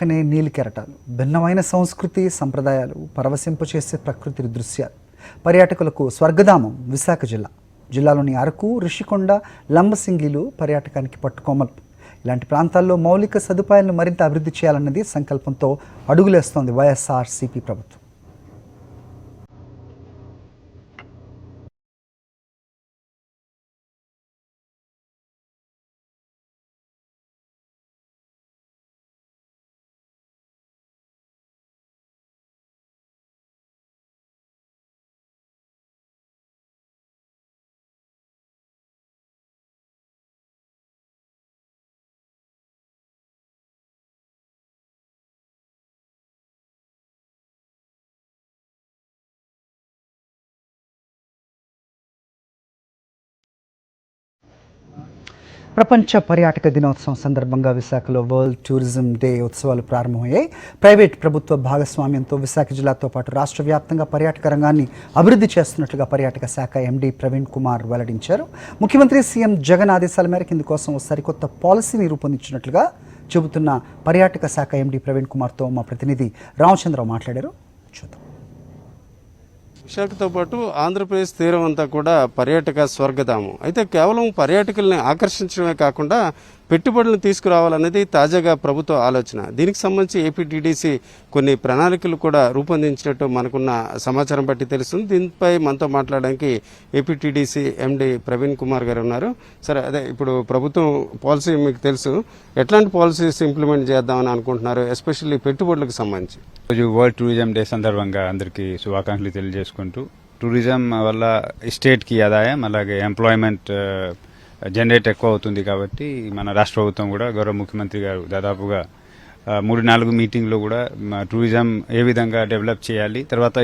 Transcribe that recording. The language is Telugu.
పక్కనే నీలి కెరటాలు, భిన్నమైన సంస్కృతి సంప్రదాయాలు, పరవశింపచేసే ప్రకృతి దృశ్యాలు. పర్యాటకులకు స్వర్గధామం విశాఖ జిల్లాలోని అరకు, ఋషికొండ, లంబసింగిలు పర్యాటకానికి పట్టుకొమ్మలు. ఇలాంటి ప్రాంతాల్లో మౌలిక సదుపాయాలను మరింత అభివృద్ధి చేయాలన్నది సంకల్పంతో అడుగులేస్తోంది వైఎస్ఆర్సీపీ ప్రభుత్వం. ప్రపంచ పర్యాటక దినోత్సవం సందర్భంగా విశాఖలో వరల్డ్ టూరిజం డే ఉత్సవాలు ప్రారంభమయ్యాయి. ప్రైవేట్ ప్రభుత్వ భాగస్వామ్యంతో విశాఖ జిల్లాతో పాటు రాష్ట్ర వ్యాప్తంగా పర్యాటక రంగాన్ని అభివృద్ధి చేస్తున్నట్లుగా పర్యాటక శాఖ ఎండీ ప్రవీణ్ కుమార్ వెల్లడించారు. ముఖ్యమంత్రి సీఎం జగన్ ఆదేశాల మేరకు ఇందుకోసం సరికొత్త పాలసీని రూపొందించినట్లుగా చెబుతున్న పర్యాటక శాఖ ఎండీ ప్రవీణ్ కుమార్తో మా ప్రతినిధి రామచంద్రరావు మాట్లాడారు. చూద్దాం. విశాఖతో పాటు ఆంధ్రప్రదేశ్ తీరం అంతా కూడా పర్యాటక స్వర్గధామం. అయితే కేవలం పర్యాటకుల్ని ఆకర్షించడమే కాకుండా పెట్టుబడులను తీసుకురావాలనేది తాజాగా ప్రభుత్వ ఆలోచన. దీనికి సంబంధించి ఏపీటీడీసీ కొన్ని ప్రణాళికలు కూడా రూపొందించినట్టు మనకున్న సమాచారం బట్టి తెలుస్తుంది. దీనిపై మనతో మాట్లాడడానికి ఏపీటీడీసీ ఎండీ ప్రవీణ్ కుమార్ గారు ఉన్నారు. సరే, అదే ఇప్పుడు ప్రభుత్వం పాలసీ మీకు తెలుసు, ఎట్లాంటి పాలసీస్ ఇంప్లిమెంట్ చేద్దామని అనుకుంటున్నారు, ఎస్పెషల్లీ పెట్టుబడులకు సంబంధించి? రోజు వరల్డ్ టూరిజం డే సందర్భంగా అందరికీ శుభాకాంక్షలు తెలియజేసుకుంటూ, టూరిజం వల్ల స్టేట్కి ఆదాయం అలాగే ఎంప్లాయ్మెంట్ జనరేట్ ఎక్కువ అవుతుంది కాబట్టి మన రాష్ట్ర ప్రభుత్వం కూడా గౌరవ ముఖ్యమంత్రి గారు దాదాపుగా 3-4 మీటింగ్లో కూడా టూరిజం ఏ విధంగా డెవలప్ చేయాలి, తర్వాత